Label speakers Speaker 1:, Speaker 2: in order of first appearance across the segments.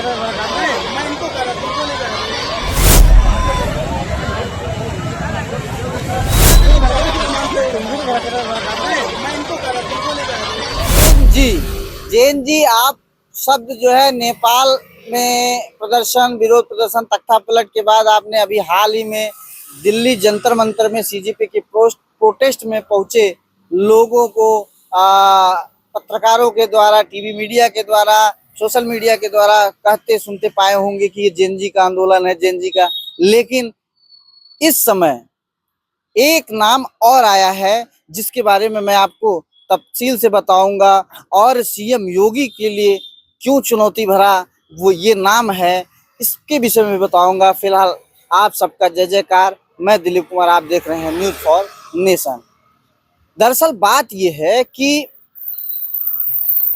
Speaker 1: मैं इनको कर रहा था, तुमको नहीं कर रहा मैं इनको कर रहा, तुमको नहीं कर रहा।
Speaker 2: जी, जैन जी, आप शब्द जो है नेपाल में प्रदर्शन, विरोध प्रदर्शन, तख्तापलट के बाद आपने अभी हाल ही में दिल्ली जंतर मंतर में सीजेपी की प्रोटेस्ट में पहुंचे लोगों को पत्रकारों के द्वारा, टीवी मीडिया के द्वारा, सोशल मीडिया के द्वारा कहते सुनते पाए होंगे कि ये जैन जी का आंदोलन है, जैन जी का। लेकिन इस समय एक नाम और आया है जिसके बारे में मैं आपको तफसील से बताऊंगा, और सीएम योगी के लिए क्यों चुनौती भरा वो ये नाम है, इसके विषय में बताऊंगा। फिलहाल आप सबका जय जयकार। मैं दिलीप कुमार, आप देख रहे हैं न्यूज फॉर नेशन। दरअसल बात ये है कि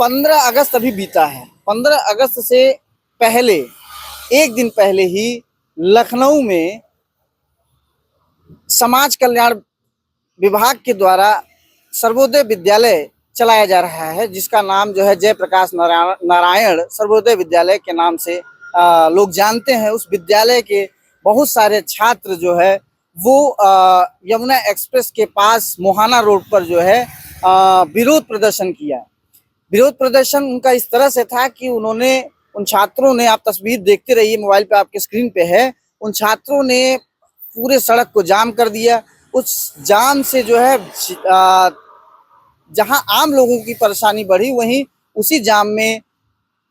Speaker 2: 15 अगस्त अभी बीता है। 15 अगस्त से पहले, एक दिन पहले ही लखनऊ में समाज कल्याण विभाग के द्वारा सर्वोदय विद्यालय चलाया जा रहा है, जिसका नाम जो है जयप्रकाश नारायण सर्वोदय विद्यालय के नाम से लोग जानते हैं। उस विद्यालय के बहुत सारे छात्र जो है वो यमुना एक्सप्रेस के पास मोहाना रोड पर जो है विरोध प्रदर्शन किया। विरोध प्रदर्शन उनका इस तरह से था कि उन्होंने, उन छात्रों ने, आप तस्वीर देखते रहिए, मोबाइल पे आपके स्क्रीन पे है, उन छात्रों ने पूरे सड़क को जाम कर दिया। उस जाम से जो है जहां आम लोगों की परेशानी बढ़ी, वहीं उसी जाम में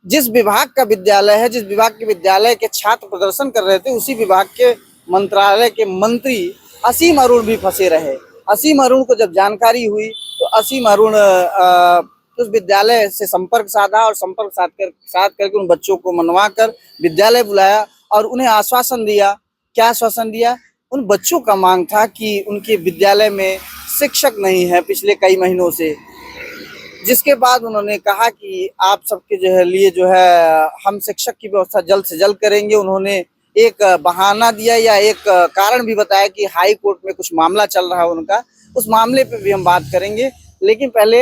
Speaker 2: जिस विभाग का विद्यालय है, जिस विभाग के विद्यालय के छात्र प्रदर्शन कर रहे थे, उसी विभाग के मंत्रालय के मंत्री असीम अरुण भी फंसे रहे। असीम अरुण को जब जानकारी हुई तो असीम अरुण उस विद्यालय से संपर्क साधा और संपर्क साध करके उन बच्चों को मनवा कर विद्यालय बुलाया और उन्हें आश्वासन दिया। क्या आश्वासन दिया? उन बच्चों का मांग था कि उनके विद्यालय में शिक्षक नहीं है पिछले कई महीनों से, जिसके बाद उन्होंने कहा कि आप सबके जो है लिए जो है हम शिक्षक की व्यवस्था जल्द से जल्द करेंगे। उन्होंने एक बहाना दिया या एक कारण भी बताया कि हाई कोर्ट में कुछ मामला चल रहा है उनका, उस मामले पे भी हम बात करेंगे। लेकिन पहले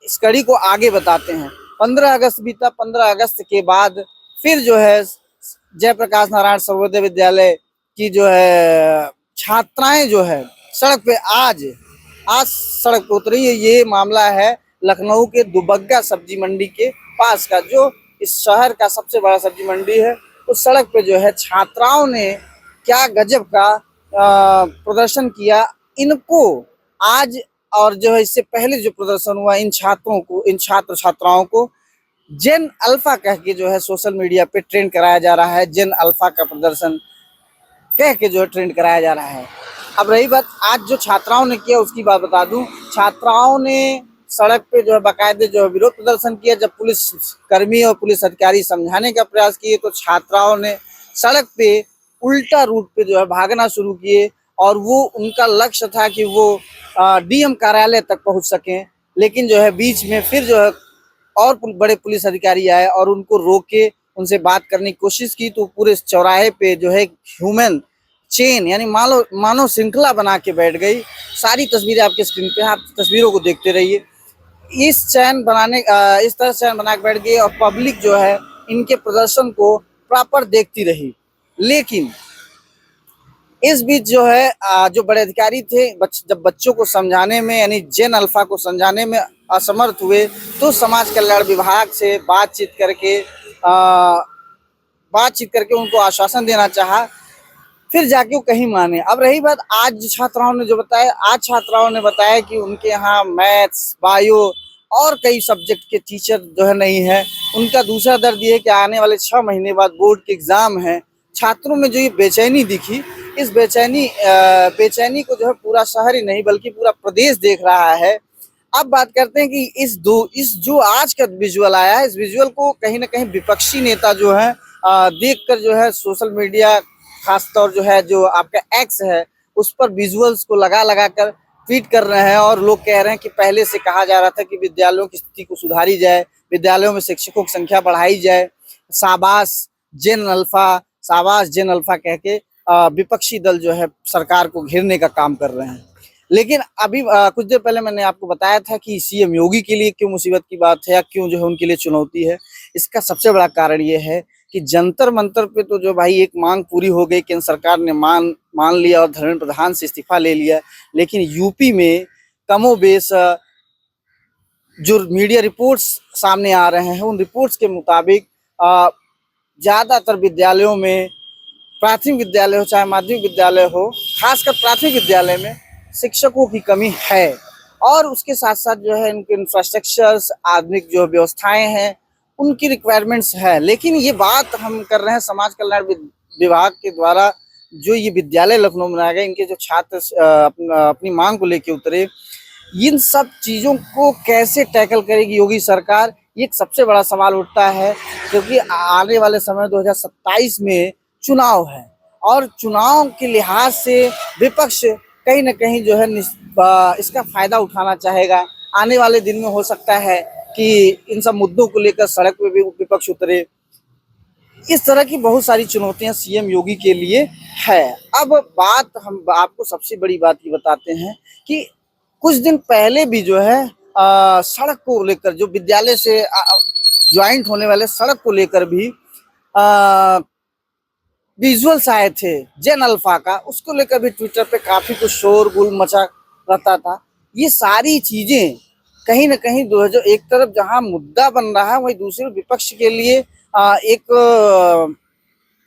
Speaker 2: इस कड़ी को आगे बताते हैं। 15 अगस्त बीता। 15 अगस्त के बाद फिर जो है जयप्रकाश नारायण सर्वोदय विद्यालय की जो है छात्राएं जो है सड़क पे आज सड़क पे उतरी है। ये मामला है लखनऊ के दुबग्गा सब्जी मंडी के पास का, जो इस शहर का सबसे बड़ा सब्जी मंडी है। उस सड़क पे जो है छात्राओं ने क्या गजब का प्रदर्शन किया। इनको आज और जो है इससे पहले जो प्रदर्शन हुआ, इन छात्रों को, इन छात्र छात्राओं को जेन अल्फा कह के जो है सोशल मीडिया पे ट्रेंड कराया जा रहा है। जेन अल्फा का प्रदर्शन कह के जो है ट्रेंड कराया जा रहा है। अब रही बात आज जो छात्राओं ने किया, उसकी बात बता दूं। छात्राओं ने सड़क पे जो है बाकायदे जो है विरोध प्रदर्शन किया। जब पुलिस कर्मी और पुलिस अधिकारी समझाने का प्रयास किए तो छात्राओं ने सड़क पे उल्टा रूट पे जो है भागना शुरू किए, और वो उनका लक्ष्य था कि वो डीएम कार्यालय तक पहुंच सकें। लेकिन जो है बीच में फिर जो है और बड़े पुलिस अधिकारी आए और उनको रोके, उनसे बात करने की कोशिश की, तो पूरे चौराहे पे जो है ह्यूमन चेन यानी मानव श्रृंखला बना के बैठ गई। सारी तस्वीरें आपके स्क्रीन पे, आप तस्वीरों को देखते रहिए। इस तरह चैन बना के बैठ गई और पब्लिक जो है इनके प्रदर्शन को प्रॉपर देखती रही। लेकिन इस बीच जो है जो बड़े अधिकारी थे, जब बच्चों को समझाने में यानी जेन अल्फा को समझाने में असमर्थ हुए, तो समाज कल्याण विभाग से बातचीत करके उनको आश्वासन देना चाहा, फिर जाके वो कहीं माने। अब रही बात आज छात्राओं ने जो बताया, आज छात्राओं ने बताया कि उनके यहाँ मैथ्स, बायो और कई सब्जेक्ट के टीचर जो है नहीं है। उनका दूसरा दर्द ये है कि आने वाले 6 महीने बाद बोर्ड के एग्जाम है। छात्रों में जो ये बेचैनी दिखी, इस बेचैनी को जो है पूरा शहर ही नहीं बल्कि पूरा प्रदेश देख रहा है। अब बात करते हैं कि इस जो आज का विजुअल आया है, इस विजुअल को कहीं ना कहीं विपक्षी नेता जो है देखकर जो है सोशल मीडिया, खासतौर जो है जो आपका एक्स है, उस पर विजुअल्स को लगा कर ट्वीट कर रहे हैं। और लोग कह रहे हैं कि पहले से कहा जा रहा था कि विद्यालयों की स्थिति को सुधारी जाए, विद्यालयों में शिक्षकों की संख्या बढ़ाई जाए, शाबाश जेन अल्फा कह के विपक्षी दल जो है सरकार को घेरने का काम कर रहे हैं। लेकिन अभी कुछ देर पहले मैंने आपको बताया था कि सीएम योगी के लिए क्यों मुसीबत की बात है या क्यों जो है उनके लिए चुनौती है। इसका सबसे बड़ा कारण ये है कि जंतर मंतर पे तो जो भाई एक मांग पूरी हो गई, केंद्र सरकार ने मान लिया और धर्मेंद्र प्रधान से इस्तीफा ले लिया, लेकिन यूपी में कमोबेश जो मीडिया रिपोर्ट्स सामने आ रहे हैं उन रिपोर्ट्स के मुताबिक ज्यादातर विद्यालयों में, प्राथमिक विद्यालय हो चाहे माध्यमिक विद्यालय हो, खासकर प्राथमिक विद्यालय में शिक्षकों की कमी है। और उसके साथ साथ जो है इनके इंफ्रास्ट्रक्चर्स, आधुनिक जो व्यवस्थाएं हैं उनकी रिक्वायरमेंट्स है। लेकिन ये बात हम कर रहे हैं समाज कल्याण विभाग के द्वारा जो ये विद्यालय लखनऊ में बनाया गया, इनके जो छात्र अपनी मांग को लेकर उतरे, इन सब चीजों को कैसे टैकल करेगी योगी सरकार, ये एक सबसे बड़ा सवाल उठता है। क्योंकि आने वाले समय 2027 में चुनाव है और चुनाव के लिहाज से विपक्ष कहीं न कहीं जो है इसका फायदा उठाना चाहेगा। आने वाले दिन में हो सकता है कि इन सब मुद्दों को लेकर सड़क पे भी विपक्ष उतरे। इस तरह की बहुत सारी चुनौतियां सीएम योगी के लिए है। अब बात हम आपको सबसे बड़ी बात ये बताते हैं कि कुछ दिन पहले भी जो है सड़क को लेकर, जो विद्यालय से ज्वाइंट होने वाले सड़क को लेकर भी विजुअल्स आए थे जेन अल्फा का, उसको लेकर भी ट्विटर पे काफी कुछ शोरगुल मचा रहता था। ये सारी चीजें कहीं ना कहीं एक तरफ जहां मुद्दा बन रहा है, वहीं दूसरे विपक्ष के लिए एक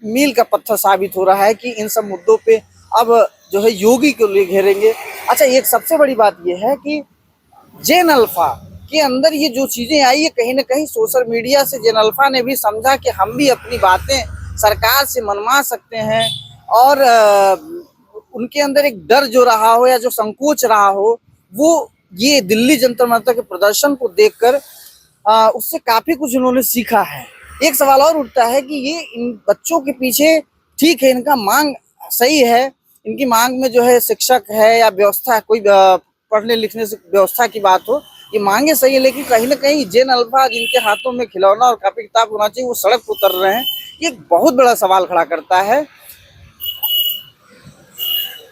Speaker 2: मील का पत्थर साबित हो रहा है कि इन सब मुद्दों पे अब जो है योगी को ले घेरेंगे। अच्छा, एक सबसे बड़ी बात यह है कि जेन अल्फा के अंदर ये जो चीजें आई है, कहीं ना कहीं सोशल मीडिया से जेन अल्फा ने भी समझा कि हम भी अपनी बातें सरकार से मनवा सकते हैं और उनके अंदर एक डर जो रहा हो या जो संकोच रहा हो, वो ये दिल्ली जंतर मंतर के प्रदर्शन को देखकर उससे काफी कुछ उन्होंने सीखा है। एक सवाल और उठता है कि ये इन बच्चों के पीछे, ठीक है इनका मांग सही है, इनकी मांग में जो है शिक्षक है या व्यवस्था, कोई पढ़ने लिखने से व्यवस्था की बात हो, ये मांगे सही है, लेकिन कहीं ना कहीं जेन अल्फा जिनके हाथों में खिलौना और कापी किताब होना चाहिए, वो सड़क पर उतर रहे हैं। ये बहुत बड़ा सवाल खड़ा करता है।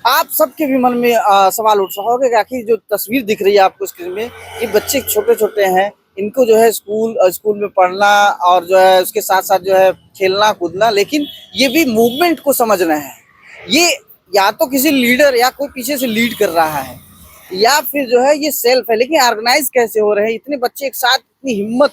Speaker 2: आप सबके भी मन में सवाल उठ रहा होगा कि आखिर जो तस्वीर दिख रही है आपको स्क्रीन में, ये बच्चे छोटे छोटे हैं, इनको जो है स्कूल में पढ़ना और जो है उसके साथ साथ जो है खेलना कूदना, लेकिन ये भी मूवमेंट को समझना है। ये या तो किसी लीडर या कोई पीछे से लीड कर रहा है या फिर जो है ये सेल्फ है, लेकिन ऑर्गेनाइज कैसे हो रहे हैं, इतने बच्चे एक साथ इतनी हिम्मत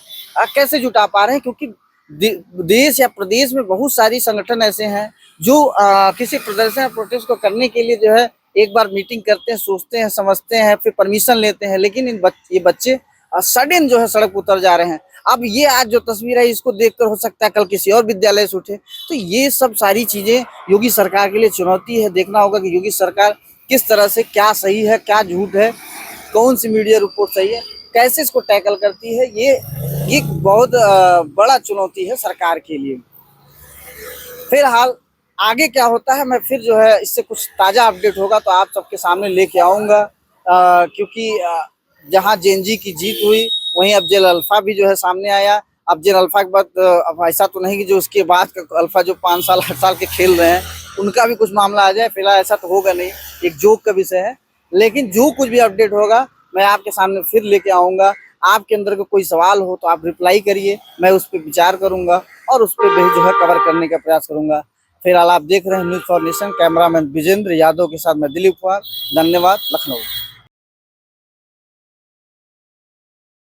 Speaker 2: कैसे जुटा पा रहे हैं? क्योंकि देश या प्रदेश में बहुत सारी संगठन ऐसे हैं जो किसी प्रदर्शन या प्रोटेस्ट को करने के लिए जो है एक बार मीटिंग करते हैं, सोचते हैं, समझते हैं, फिर परमिशन लेते हैं, लेकिन ये बच्चे सडन जो है सड़क उतर जा रहे हैं। अब ये आज जो तस्वीर है इसको देखकर हो सकता है कल किसी और विद्यालय से उठे। तो ये सब सारी चीजें योगी सरकार के लिए चुनौती है। देखना होगा कि योगी सरकार किस तरह से, क्या सही है क्या झूठ है, कौन सी मीडिया रिपोर्ट सही है, कैसे इसको टैकल करती है। ये एक बहुत बड़ा चुनौती है सरकार के लिए। फिलहाल आगे क्या होता है, मैं फिर जो है इससे कुछ ताज़ा अपडेट होगा तो आप सबके सामने लेके आऊँगा, क्योंकि जहाँ जेएनजी की जीत हुई वहीं अब जेल अल्फा भी जो है सामने आया। अब जेल अल्फा के बाद अब ऐसा तो नहीं कि जो उसके बाद का अल्फा जो 5 साल 8 साल के खेल रहे हैं उनका भी कुछ मामला आ जाए। फिलहाल ऐसा तो होगा नहीं, एक जोक का विषय है, लेकिन जो कुछ भी अपडेट होगा मैं आपके सामने फिर लेके आऊँगा। आपके अंदर का कोई सवाल हो तो आप रिप्लाई करिए, मैं उस पर विचार करूँगा और उस पर भी जो है कवर करने का प्रयास करूँगा। फिलहाल आप देख रहे हैं news for nation, cameraman Vijendra Yadav के साथ मैं दिलीप कुमार। धन्यवाद। लखनऊ।